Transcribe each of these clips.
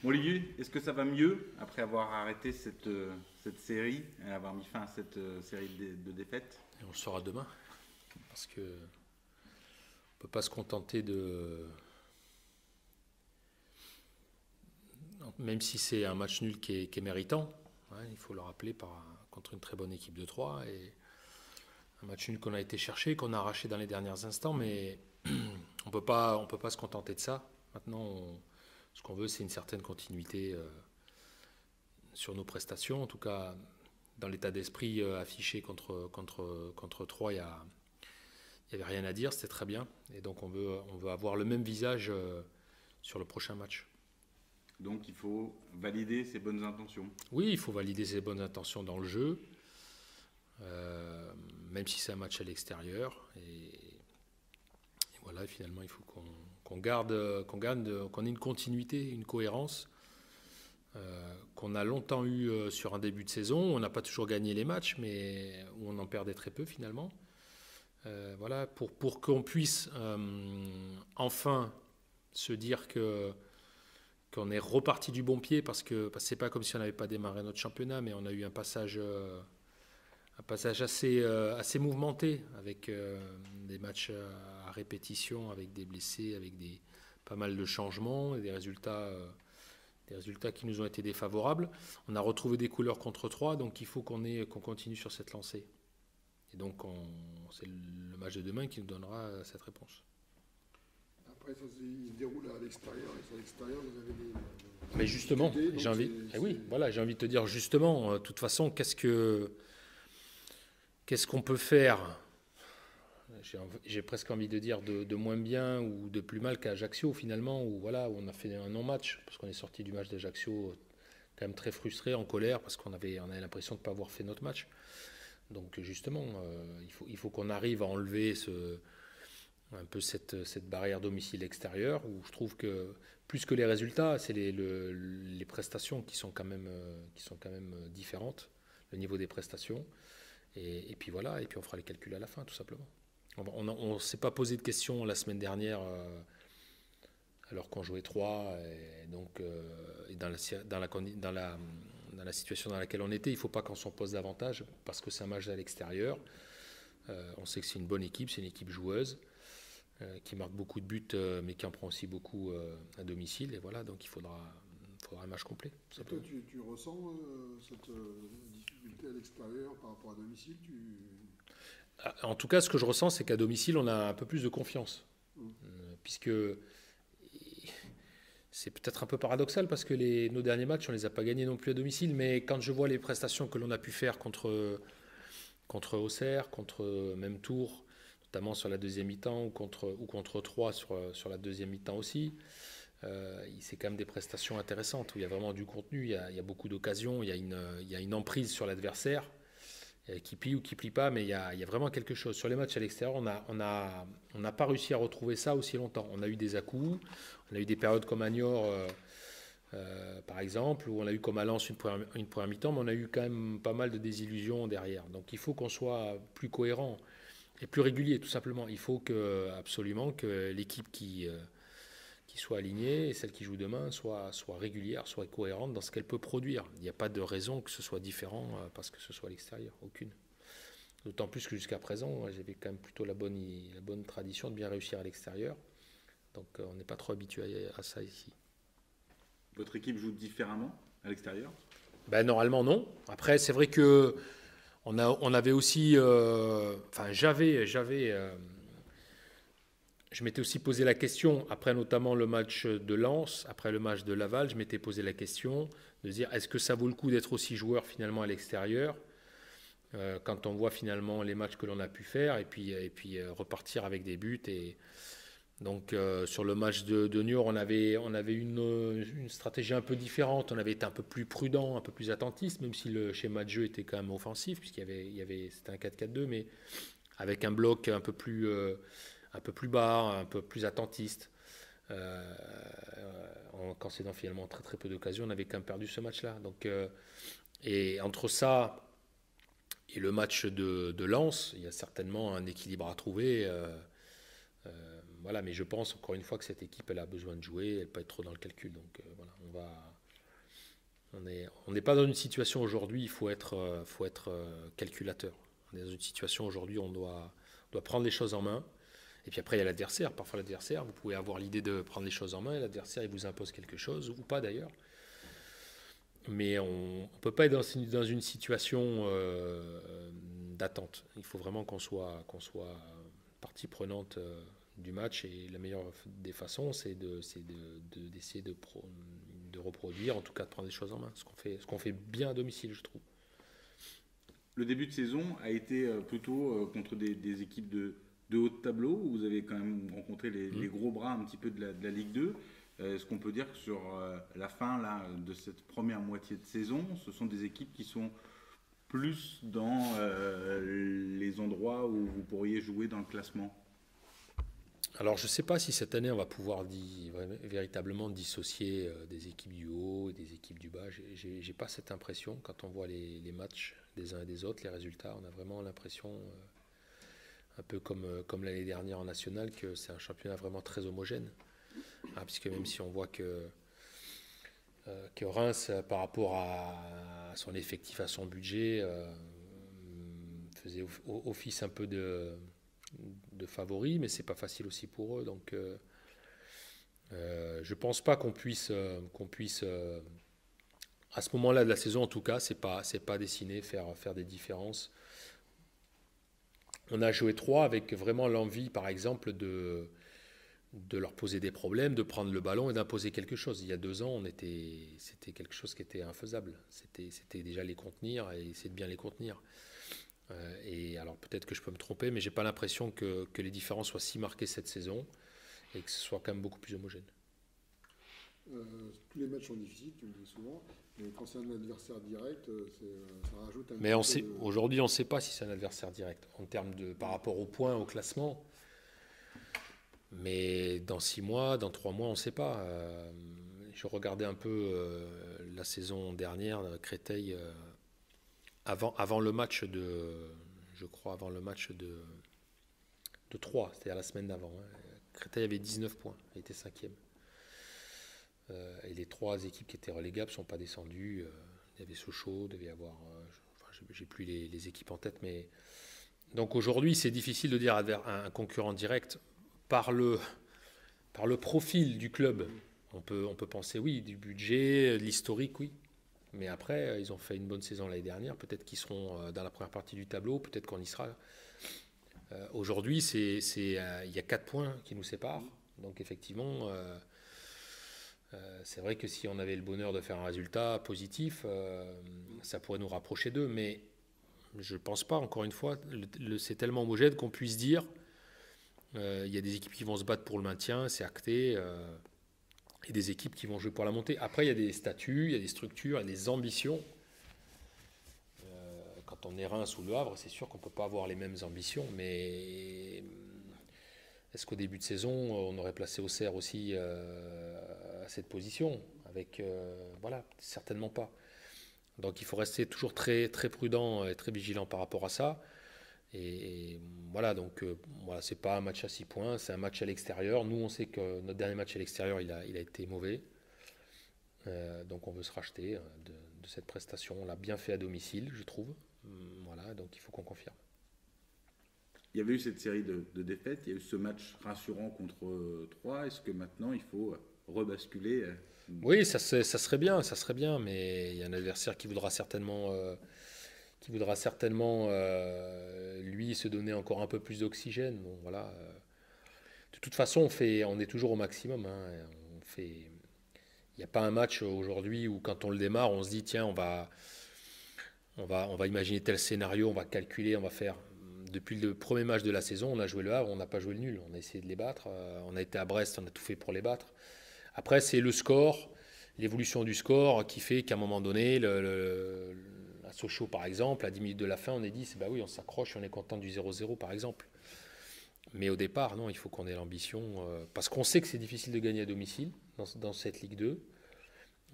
Bon, Olivier, est-ce que ça va mieux après avoir arrêté cette série et avoir mis fin à cette série de défaites? Et on le saura demain, parce que on peut pas se contenter de... Même si c'est un match nul qui est méritant, hein, il faut le rappeler, contre une très bonne équipe de Troyes, et un match nul qu'on a été chercher, qu'on a arraché dans les derniers instants, mais on peut pas se contenter de ça. Maintenant, ce qu'on veut, c'est une certaine continuité sur nos prestations. En tout cas, dans l'état d'esprit affiché contre Troyes, il n'y avait rien à dire, c'était très bien. Et donc on veut avoir le même visage sur le prochain match. Donc il faut valider ses bonnes intentions. Oui, il faut valider ses bonnes intentions dans le jeu, même si c'est un match à l'extérieur. Et voilà, finalement, il faut qu'on ait une continuité, une cohérence qu'on a longtemps eu sur un début de saison. On n'a pas toujours gagné les matchs, mais où on en perdait très peu finalement. Voilà, pour qu'on puisse enfin se dire qu'on est reparti du bon pied, parce que c'est pas comme si on n'avait pas démarré notre championnat, mais on a eu un passage assez mouvementé, avec des matchs à répétition, avec des blessés, avec pas mal de changements et des résultats qui nous ont été défavorables. On a retrouvé des couleurs contre Troyes, donc il faut qu'on continue sur cette lancée. Et donc c'est le match de demain qui nous donnera cette réponse. Après, il se déroule à l'extérieur, et sur l'extérieur, vous avez des... Mais justement, j'ai envie de te dire justement, de toute façon, qu'est-ce qu'on peut faire? J'ai presque envie de dire de moins bien ou de plus mal qu'à Ajaccio finalement, où on a fait un non-match, parce qu'on est sorti du match d'Ajaccio quand même très frustré, en colère, parce qu'on avait l'impression de ne pas avoir fait notre match. Donc justement, il faut qu'on arrive à enlever un peu cette barrière domicile-extérieur, où je trouve que plus que les résultats, c'est les prestations qui sont quand même différentes, le niveau des prestations. Et puis voilà, et puis on fera les calculs à la fin, tout simplement. On ne s'est pas posé de questions la semaine dernière, alors qu'on jouait 3, et donc et dans la situation dans laquelle on était, il ne faut pas qu'on s'en pose davantage, parce que c'est un match à l'extérieur. On sait que c'est une bonne équipe, c'est une équipe joueuse, qui marque beaucoup de buts, mais qui en prend aussi beaucoup à domicile. Et voilà, donc il faudra un match complet. Et toi, tu ressens cette difficulté à l'extérieur par rapport à domicile En tout cas, ce que je ressens, c'est qu'à domicile, on a un peu plus de confiance. Puisque c'est peut-être un peu paradoxal, parce que nos derniers matchs, on ne les a pas gagnés non plus à domicile. Mais quand je vois les prestations que l'on a pu faire contre Auxerre, contre même Tours, notamment sur la deuxième mi-temps, ou contre Troyes sur la deuxième mi-temps aussi, c'est quand même des prestations intéressantes, où il y a vraiment du contenu, il y a beaucoup d'occasions, il y a une emprise sur l'adversaire, qui plie ou qui plie pas, mais il y a vraiment quelque chose. Sur les matchs à l'extérieur, on n'a pas réussi à retrouver ça aussi longtemps. On a eu des à-coups, on a eu des périodes comme à Niort, par exemple, où on a eu comme à Lens une première mi-temps, mais on a eu quand même pas mal de désillusions derrière. Donc il faut qu'on soit plus cohérent et plus régulier, tout simplement. Il faut absolument que l'équipe qui soit alignée, et celle qui joue demain soit régulière, soit cohérente dans ce qu'elle peut produire. Il n'y a pas de raison que ce soit différent parce que ce soit à l'extérieur, aucune. D'autant plus que jusqu'à présent, j'avais quand même plutôt la bonne tradition de bien réussir à l'extérieur. Donc on n'est pas trop habitué à ça ici. Votre équipe joue différemment à l'extérieur? Normalement non. Après, c'est vrai que on avait aussi, je m'étais aussi posé la question, après notamment le match de Lens, après le match de Laval, je m'étais posé la question de dire, est-ce que ça vaut le coup d'être aussi joueur finalement à l'extérieur, quand on voit finalement les matchs que l'on a pu faire, et puis repartir avec des buts. Et donc sur le match de Niort, on avait une stratégie un peu différente, on avait été un peu plus prudent, un peu plus attentiste, même si le schéma de jeu était quand même offensif, puisqu'il y avait c'était un 4-4-2, mais avec un bloc un peu plus bas, un peu plus attentiste. En concédant finalement très très peu d'occasions, on avait quand même perdu ce match-là. Donc, et entre ça et le match de Lens, il y a certainement un équilibre à trouver. Voilà, mais je pense encore une fois que cette équipe, elle a besoin de jouer, elle ne peut pas être trop dans le calcul. Donc voilà, On n'est pas dans une situation aujourd'hui, il faut être calculateur. On est dans une situation aujourd'hui, on doit prendre les choses en main. Et puis après, il y a l'adversaire. Parfois, l'adversaire, vous pouvez avoir l'idée de prendre les choses en main et l'adversaire, il vous impose quelque chose, ou pas d'ailleurs. Mais on ne peut pas être dans une situation d'attente. Il faut vraiment qu'on soit partie prenante du match. Et la meilleure des façons, c'est d'essayer de reproduire, en tout cas de prendre les choses en main. Ce qu'on fait bien à domicile, je trouve. Le début de saison a été plutôt contre des équipes de haut de tableau, où vous avez quand même rencontré les gros bras un petit peu de la Ligue 2. Est-ce qu'on peut dire que sur la fin là, de cette première moitié de saison, ce sont des équipes qui sont plus dans les endroits où vous pourriez jouer dans le classement? Alors, je ne sais pas si cette année, on va pouvoir véritablement dissocier des équipes du haut et des équipes du bas. Je n'ai pas cette impression. Quand on voit les matchs des uns et des autres, les résultats, on a vraiment l'impression, un peu comme l'année dernière en national, que c'est un championnat vraiment très homogène. Puisque même si on voit que Reims, par rapport à son effectif, à son budget, faisait office un peu de favoris, mais c'est pas facile aussi pour eux. Donc, je pense pas qu'on puisse à ce moment-là de la saison, en tout cas, c'est pas dessiné faire des différences. On a joué 3 avec vraiment l'envie, par exemple, de leur poser des problèmes, de prendre le ballon et d'imposer quelque chose. Il y a 2 ans, c'était quelque chose qui était infaisable. C'était déjà les contenir et essayer de bien les contenir. Et alors peut-être que je peux me tromper, mais j'ai pas l'impression que les différences soient si marquées cette saison et que ce soit quand même beaucoup plus homogène. Tous les matchs sont difficiles, tu me dis souvent, mais quand c'est un adversaire direct, ça rajoute un mais aujourd'hui, on ne sait pas si c'est un adversaire direct en termes par rapport au point, au classement. Mais dans 6 mois, dans 3 mois, on ne sait pas. Je regardais un peu la saison dernière, Créteil. Avant le match de Troyes, c'est-à-dire la semaine d'avant, Créteil avait 19 points, il était 5e. Et les 3 équipes qui étaient relégables ne sont pas descendues. Il y avait Sochaux, il devait y avoir... j'ai plus les équipes en tête, mais... Donc aujourd'hui, c'est difficile de dire un concurrent direct. Par le profil du club, on peut penser, oui, du budget, de l'historique, oui. Mais après, ils ont fait une bonne saison l'année dernière. Peut-être qu'ils seront dans la première partie du tableau. Peut-être qu'on y sera. Aujourd'hui, il y a 4 points qui nous séparent. Donc effectivement, c'est vrai que si on avait le bonheur de faire un résultat positif, ça pourrait nous rapprocher d'eux. Mais je ne pense pas, encore une fois, c'est tellement homogène qu'on puisse dire il y a des équipes qui vont se battre pour le maintien, c'est acté. Et des équipes qui vont jouer pour la montée. Après, il y a des statuts, il y a des structures, il y a des ambitions. Quand on est Reims ou Le Havre, c'est sûr qu'on ne peut pas avoir les mêmes ambitions, mais est-ce qu'au début de saison, on aurait placé Auxerre aussi à cette position voilà, certainement pas. Donc il faut rester toujours très, très prudent et très vigilant par rapport à ça. Et voilà, donc voilà, c'est pas un match à 6 points, c'est un match à l'extérieur. Nous, on sait que notre dernier match à l'extérieur, il a été mauvais. Donc on veut se racheter de cette prestation. On l'a bien fait à domicile, je trouve. Voilà, donc il faut qu'on confirme. Il y avait eu cette série de défaites, il y a eu ce match rassurant contre Troyes. Est-ce que maintenant, il faut rebasculer Oui, ça serait bien, mais il y a un adversaire qui voudra certainement... lui se donner encore un peu plus d'oxygène. Bon, voilà. De toute façon, on est toujours au maximum. Il n'y a pas un match aujourd'hui où quand on le démarre, on se dit tiens, on va imaginer tel scénario, on va calculer, on va faire. Depuis le premier match de la saison, on a joué le Havre, on n'a pas joué le nul. On a essayé de les battre. On a été à Brest, on a tout fait pour les battre. Après, c'est le score, l'évolution du score qui fait qu'à un moment donné, à Sochaux, par exemple, à 10 minutes de la fin, on est dit, bah oui, on s'accroche, on est content du 0-0, par exemple. Mais au départ, non, il faut qu'on ait l'ambition, parce qu'on sait que c'est difficile de gagner à domicile dans cette Ligue 2.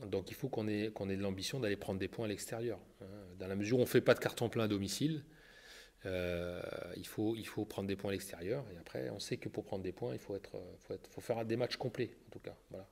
Donc il faut qu'on ait de l'ambition d'aller prendre des points à l'extérieur. Dans la mesure où on ne fait pas de carton plein à domicile, il faut prendre des points à l'extérieur. Et après, on sait que pour prendre des points, il faut faire des matchs complets, en tout cas. Voilà.